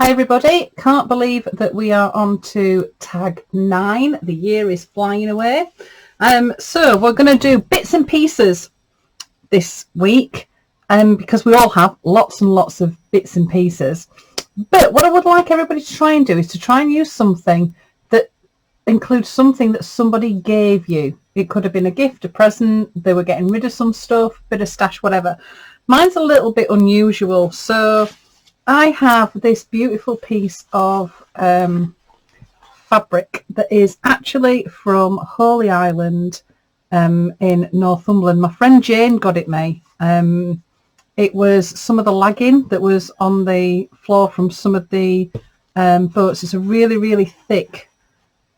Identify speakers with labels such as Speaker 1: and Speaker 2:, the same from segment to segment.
Speaker 1: Hi everybody, can't believe that we are on to tag 9. The year is flying away. So we're going to do bits and pieces this week because we all have lots and lots of bits and pieces. But what I would like everybody to try and do is to try and use something that includes something that somebody gave you. It could have been a gift, a present, they were getting rid of some stuff, bit of stash, whatever. Mine's a little bit unusual, so I have this beautiful piece of fabric that is actually from Holy Island in Northumberland. My friend Jane got it me. It was some of the lagging that was on the floor from some of the boats. It's a really, really thick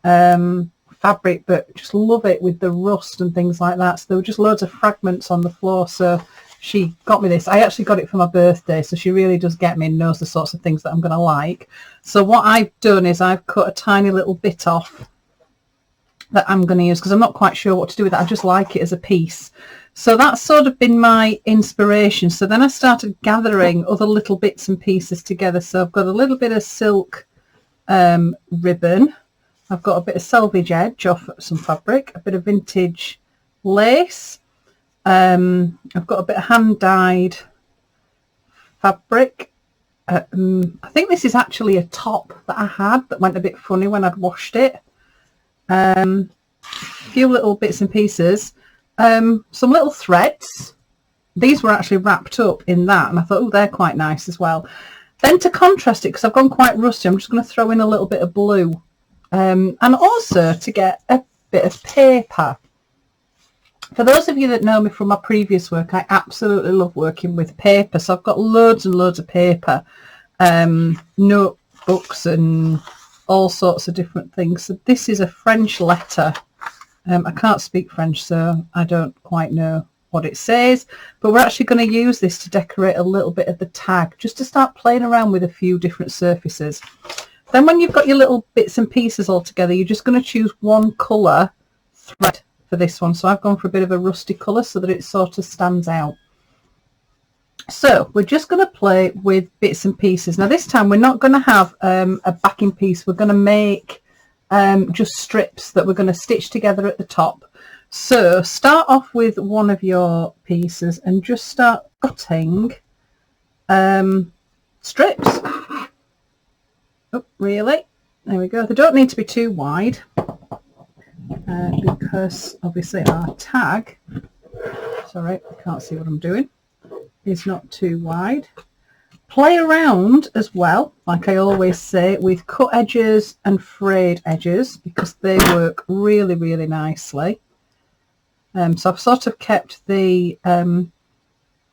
Speaker 1: fabric, but just love it with the rust and things like that. So there were just loads of fragments on the floor. So she got me this. I actually got it for my birthday, so she really does get me and knows the sorts of things that I'm going to like. So what I've done is I've cut a tiny little bit off that I'm going to use because I'm not quite sure what to do with it. I just like it as a piece. So that's sort of been my inspiration. So then I started gathering other little bits and pieces together. So I've got a little bit of silk ribbon. I've got a bit of selvage edge off some fabric, a bit of vintage lace. I've got a bit of hand-dyed fabric. I think this is actually a top that I had that went a bit funny when I'd washed it. A few little bits and pieces. Some little threads. These were actually wrapped up in that, and I thought, oh, they're quite nice as well. Then to contrast it, because I've gone quite rusty, I'm just going to throw in a little bit of blue. And also to get a bit of paper. For those of you that know me from my previous work, I absolutely love working with paper. So I've got loads and loads of paper, notebooks and all sorts of different things. So this is a French letter. I can't speak French, so I don't quite know what it says. But we're actually going to use this to decorate a little bit of the tag, just to start playing around with a few different surfaces. Then when you've got your little bits and pieces all together, you're just going to choose one colour thread for this one. So I've gone for a bit of a rusty colour so that it sort of stands out. So we're just going to play with bits and pieces. Now this time we're not going to have a backing piece. We're going to make just strips that we're going to stitch together at the top. So start off with one of your pieces and just start cutting strips. Oh, really? There we go. They don't need to be too wide because obviously our tag, sorry, I can't see what I'm doing, is not too wide. Play around as well, like I always say, with cut edges and frayed edges because they work really, really nicely. So I've sort of kept the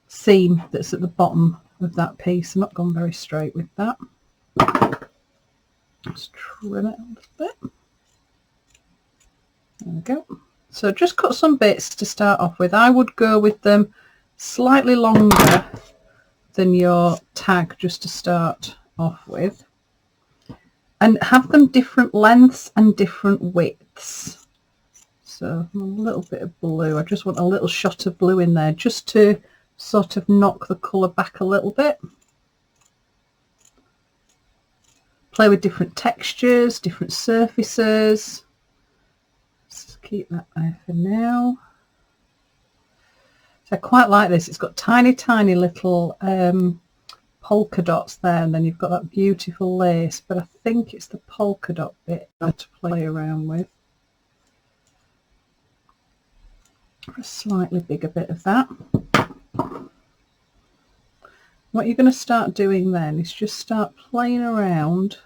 Speaker 1: seam that's at the bottom of that piece. I'm not gone very straight with that. Let's trim it a little bit. There we go. So just cut some bits to start off with. I would go with them slightly longer than your tag just to start off with. And have them different lengths and different widths. So a little bit of blue. I just want a little shot of blue in there just to sort of knock the colour back a little bit. Play with different textures, different surfaces. Let's keep that there for now. So I quite like this. It's got tiny, tiny little polka dots there, and then you've got that beautiful lace, but I think it's the polka dot bit to play around with. A slightly bigger bit of that. What you're going to start doing then is just start playing around,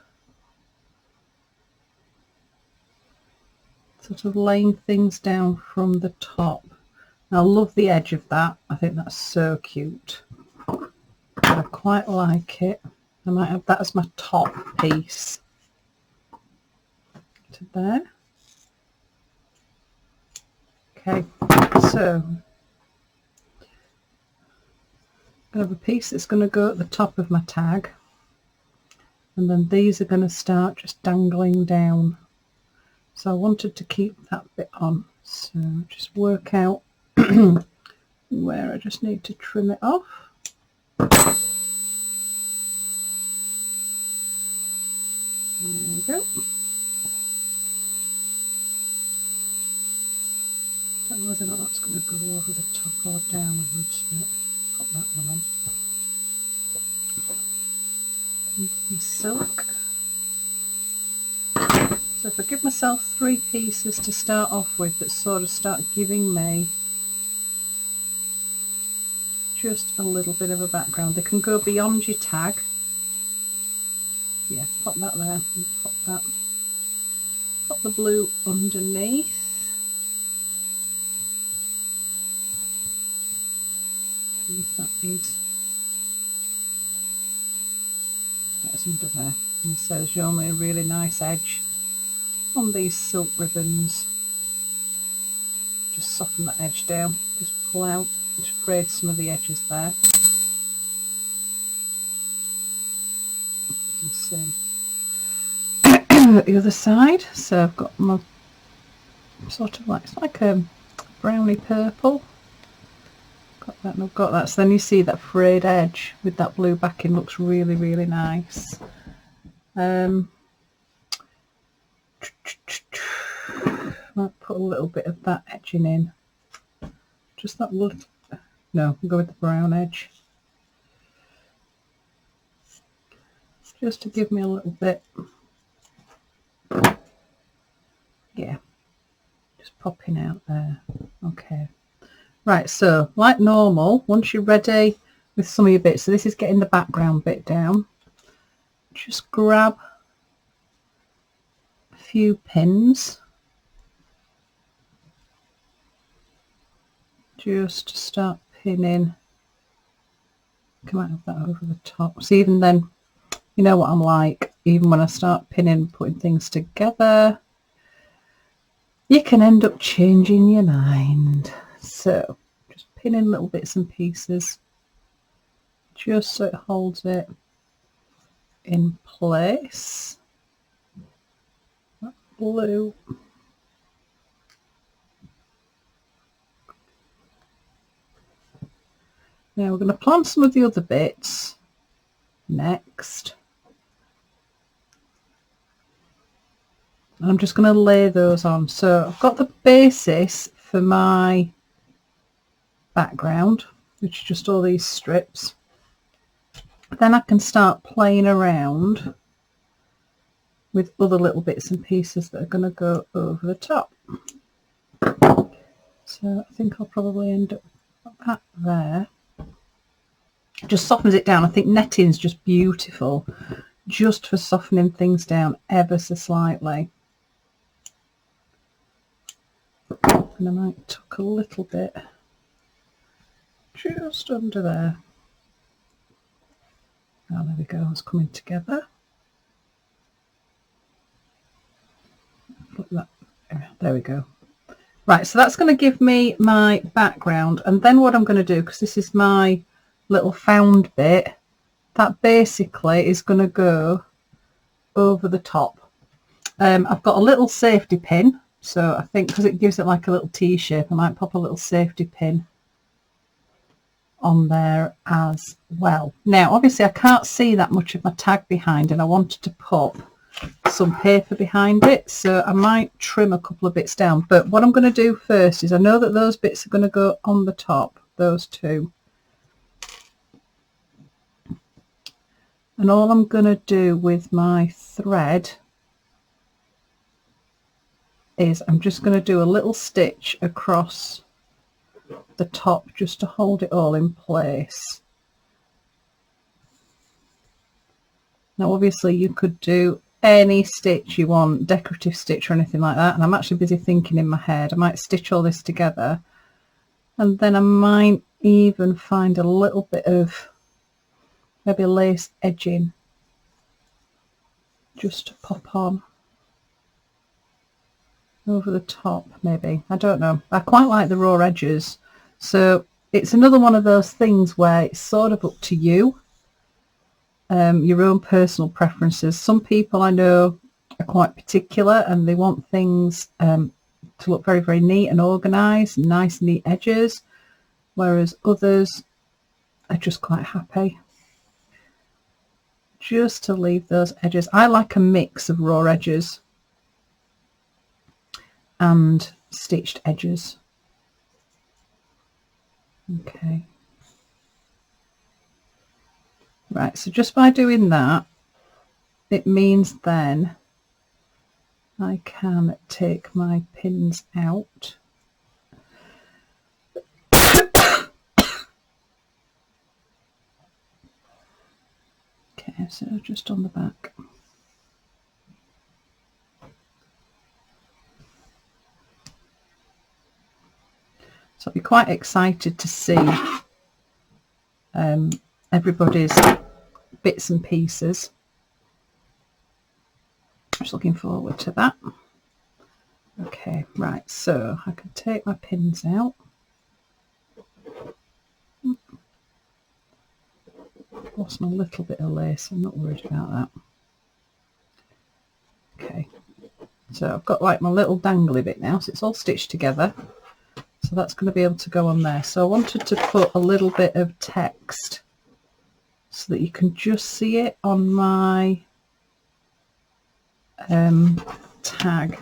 Speaker 1: sort of laying things down from the top. I love the edge of that. I think that's so cute. I quite like it. I might have that as my top piece. To there. Okay, so I have a piece that's going to go at the top of my tag, and then these are going to start just dangling down. So I wanted to keep that bit on, so just work out where I just need to trim it off. go. Don't know whether or not that's going to go over the top or downwards, but pop that one on. And silk. So if I give myself 3 pieces to start off with that sort of start giving me just a little bit of a background. They can go beyond your tag. Yeah, pop that there, and pop that. Pop the blue underneath. And if that needs, that's under there. And so there's normally a really nice edge on these silk ribbons. Just soften that edge down, just pull out, just braid some of the edges there. The same the other side. So I've got my sort of like, it's like a browny purple. Got that, and I've got that. So then you see that frayed edge with that blue backing looks really, really nice. Might put a little bit of that edging in. Just that little, no, I'll go with the brown edge. Just to give me a little bit. Yeah, just popping out there. Okay. Right, so like normal, once you're ready with some of your bits, so this is getting the background bit down, just grab a few pins. Just to start pinning. Come out of that over the top. So even then, you know what I'm like, even when I start pinning, putting things together, you can end up changing your mind. So just pinning little bits and pieces just so it holds it in place. That blue. Now we're going to plan some of the other bits next. And I'm just going to lay those on. So I've got the basis for my background, which is just all these strips. Then I can start playing around with other little bits and pieces that are going to go over the top. So I think I'll probably end up with that there. Just softens it down. I think netting is just beautiful, just for softening things down ever so slightly. And I might tuck a little bit just under there. Oh, there we go, it's coming together. Put that, there we go. Right, so that's going to give me my background, and then what I'm going to do, because this is my little found bit, that basically is going to go over the top. I've got a little safety pin, so I think because it gives it like a little T shape, I might pop a little safety pin on there as well. Now obviously I can't see that much of my tag behind, and I wanted to put some paper behind it, so I might trim a couple of bits down. But what I'm going to do first is, I know that those bits are going to go on the top, those two. And all I'm going to do with my thread is I'm just going to do a little stitch across the top just to hold it all in place. Now obviously you could do any stitch you want, decorative stitch or anything like that, and I'm actually busy thinking in my head I might stitch all this together, and then I might even find a little bit of maybe lace edging just to pop on over the top, maybe. I don't know. I quite like the raw edges, so it's another one of those things where it's sort of up to you, your own personal preferences. Some people I know are quite particular and they want things to look very, very neat and organised, nice neat edges, whereas others are just quite happy just to leave those edges. I like a mix of raw edges and stitched edges. Okay. Right, so just by doing that, it means then I can take my pins out. Okay, so just on the back. So I'll be quite excited to see everybody's bits and pieces. Just looking forward to that. Okay, right, so I can take my pins out. Lost a little bit of lace, I'm not worried about that. Okay, so I've got like my little dangly bit now, so it's all stitched together. So that's going to be able to go on there. So I wanted to put a little bit of text so that you can just see it on my tag.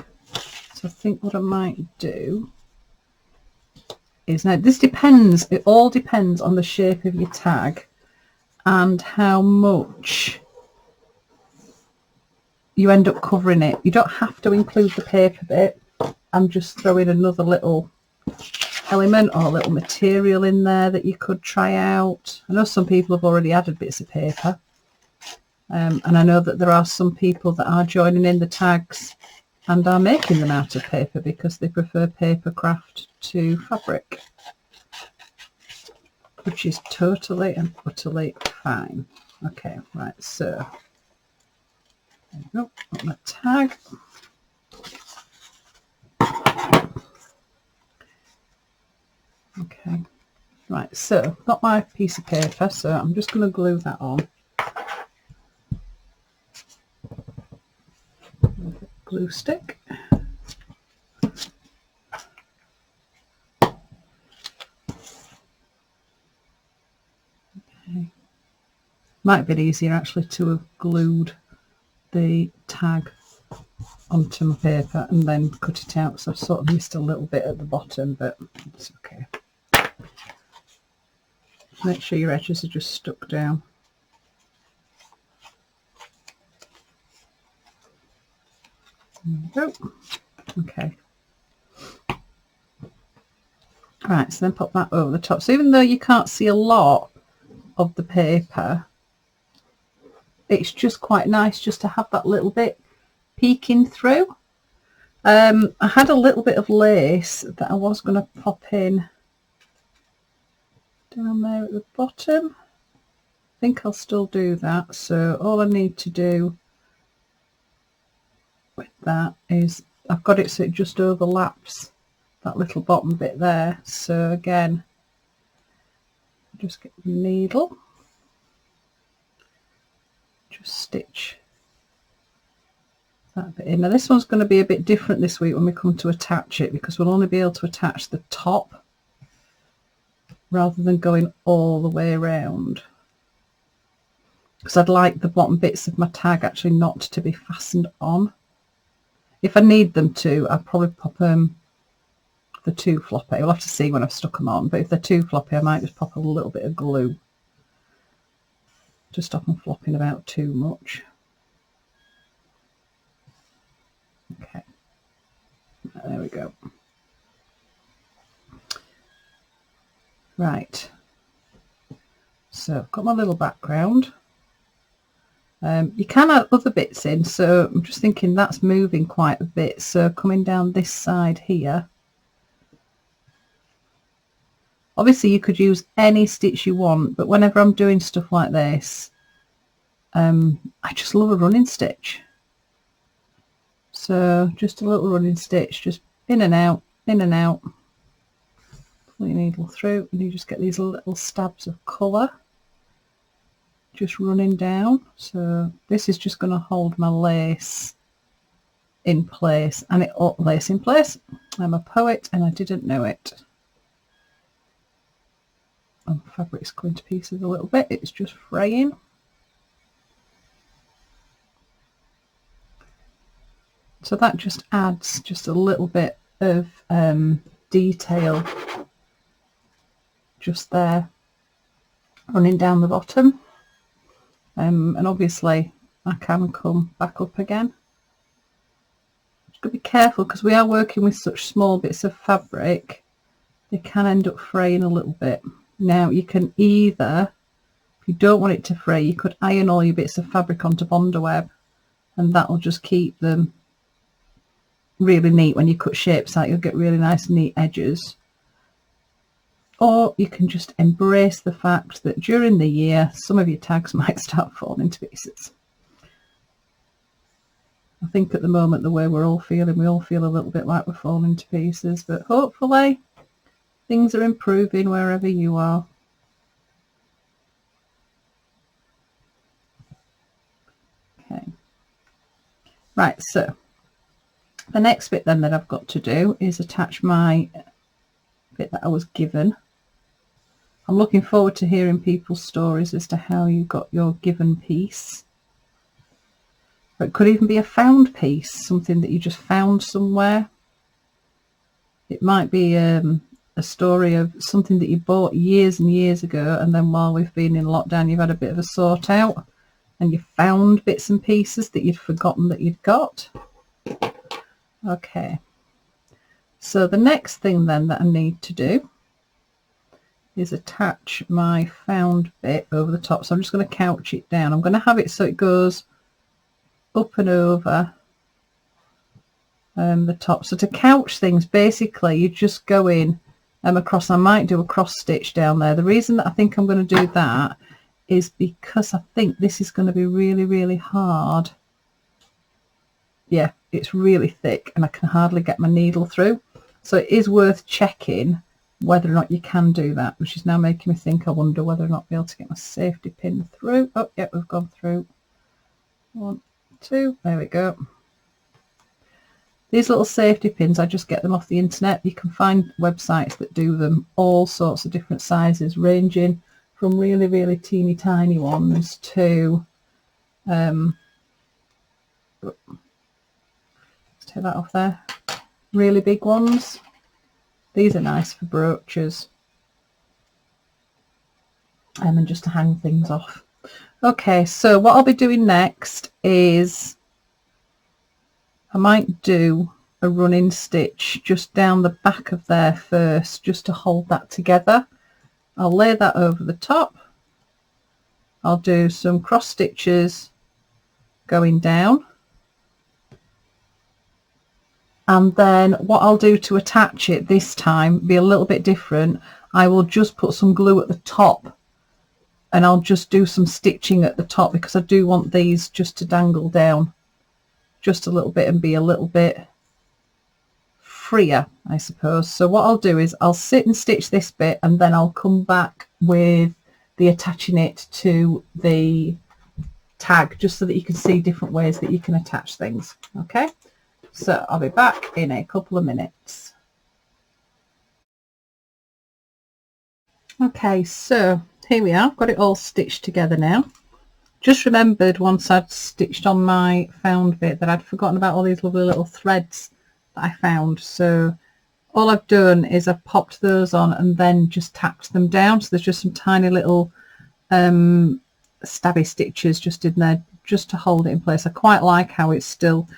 Speaker 1: So I think what I might do is, now this depends, it all depends on the shape of your tag and how much you end up covering it. You don't have to include the paper bit. I'm just throwing another little element or little material in there that you could try out. I know some people have already added bits of paper, and I know that there are some people that are joining in the tags and are making them out of paper because they prefer paper craft to fabric, which is totally and utterly fine. Okay, right, so there we go, got my tag. Okay, right, so got my piece of paper, so I'm just going to glue that on. Glue stick. Okay. Might be easier actually to have glued the tag onto my paper and then cut it out, so I've sort of missed a little bit at the bottom, but it's okay. Make sure your edges are just stuck down. There we go. Okay. Right, so then pop that over the top. So even though you can't see a lot of the paper, it's just quite nice just to have that little bit peeking through. I had a little bit of lace that I was going to pop in down there at the bottom. I think I'll still do that. So all I need to do with that is I've got it so it just overlaps that little bottom bit there. So again, just get the needle, just stitch that bit in. Now this one's going to be a bit different this week when we come to attach it, because we'll only be able to attach the top rather than going all the way around, because I'd like the bottom bits of my tag actually not to be fastened on. If I need them to, I'll probably pop the too floppy. We'll have to see when I've stuck them on, but if they're too floppy I might just pop a little bit of glue to stop them flopping about too much. Okay, there we go. Right, so I've got my little background. You can add other bits in, so I'm just thinking that's moving quite a bit, so coming down this side here, obviously you could use any stitch you want, but whenever I'm doing stuff like this, I just love a running stitch. So just a little running stitch, just in and out, in and out. Pull your needle through and you just get these little stabs of colour just running down. So this is just going to hold my lace in place, and lace in place. I'm a poet and I didn't know it. Oh, fabric's going to pieces a little bit, it's just fraying. So that just adds just a little bit of detail just there running down the bottom. And obviously I can come back up again. Just got to be careful because we are working with such small bits of fabric, they can end up fraying a little bit. Now you can either, if you don't want it to fray, you could iron all your bits of fabric onto Bondaweb, and that will just keep them really neat. When you cut shapes out, you'll get really nice neat edges. Or you can just embrace the fact that during the year some of your tags might start falling to pieces. I think at the moment, the way we're all feeling, we all feel a little bit like we're falling to pieces, but hopefully things are improving wherever you are. Okay, right, so the next bit then that I've got to do is attach my bit that I was given. I'm looking forward to hearing people's stories as to how you got your given piece. Or it could even be a found piece, something that you just found somewhere. It might be a story of something that you bought years and years ago, and then while we've been in lockdown you've had a bit of a sort out and you found bits and pieces that you'd forgotten that you'd got. Okay, so the next thing then that I need to do is attach my found bit over the top. So I'm just going to couch it down. I'm going to have it so it goes up and over the top. So to couch things, basically you just go in across. I might do a cross stitch down there. The reason that I think I'm going to do that is because I think this is going to be really, really hard. Yeah, it's really thick and I can hardly get my needle through. So it is worth checking whether or not you can do that, which is now making me think, I wonder whether or not I'll be able to get my safety pin through. Oh, yeah, we've gone through. 1, 2, there we go. These little safety pins, I just get them off the internet. You can find websites that do them, all sorts of different sizes, ranging from really, really teeny tiny ones to let's take that off there, really big ones. These are nice for brooches and just to hang things off. Okay, so what I'll be doing next is I might do a running stitch just down the back of there first, just to hold that together. I'll lay that over the top. I'll do some cross stitches going down. And then what I'll do to attach it this time be a little bit different. I will just put some glue at the top and I'll just do some stitching at the top because I do want these just to dangle down just a little bit and be a little bit freer, I suppose. So what I'll do is I'll sit and stitch this bit and then I'll come back with the attaching it to the tag, just so that you can see different ways that you can attach things. Okay, so I'll be back in a couple of minutes. Okay, so here we are, got it all stitched together now. Just remembered once I'd stitched on my found bit that I'd forgotten about all these lovely little threads that I found. So all I've done is I've popped those on and then just tapped them down. So there's just some tiny little stabby stitches just in there just to hold it in place. I quite like how it's still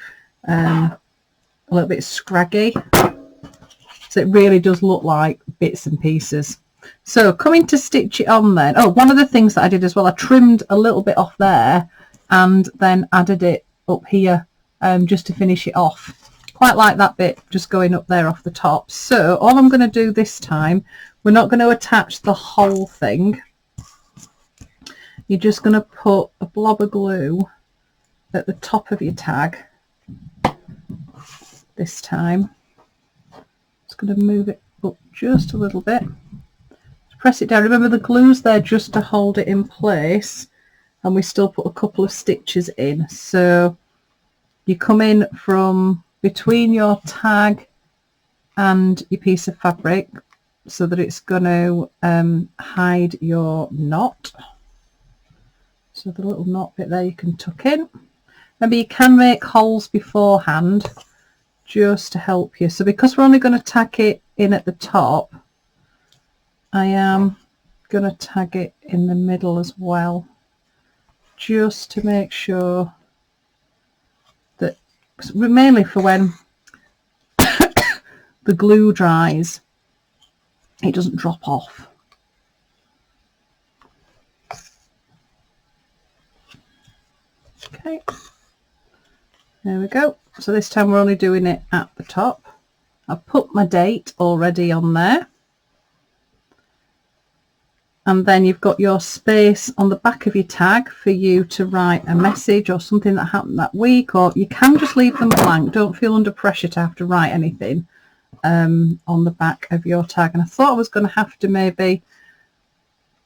Speaker 1: a little bit scraggy. So it really does look like bits and pieces. So coming to stitch it on then, oh, one of the things that I did as well, I trimmed a little bit off there and then added it up here just to finish it off. Quite like that bit just going up there off the top. So all I'm going to do this time, we're not going to attach the whole thing. You're just going to put a blob of glue at the top of your tag this time. Just going to move it up just a little bit. Press it down. Remember, the glue's there just to hold it in place, and we still put a couple of stitches in. So you come in from between your tag and your piece of fabric so that it's going to hide your knot. So the little knot bit there you can tuck in. Remember, you can make holes beforehand just to help you. So because we're only going to tack it in at the top, I am going to tag it in the middle as well, just to make sure that, mainly for when the glue dries, it doesn't drop off. Okay, there we go. So this time we're only doing it at the top. I've put my date already on there. And then you've got your space on the back of your tag for you to write a message or something that happened that week, or you can just leave them blank. Don't feel under pressure to have to write anything on the back of your tag. And I thought I was going to have to maybe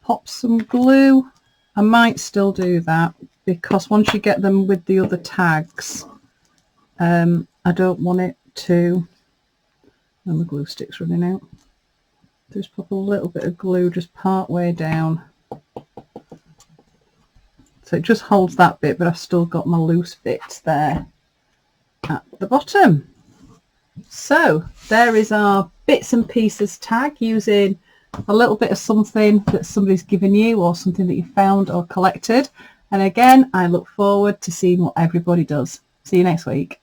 Speaker 1: pop some glue. I might still do that, because once you get them with the other tags, I don't want it to, and the glue stick's running out. Just pop a little bit of glue just part way down, so it just holds that bit, but I've still got my loose bits there at the bottom. So there is our bits and pieces tag, using a little bit of something that somebody's given you or something that you found or collected. And again, I look forward to seeing what everybody does. See you next week.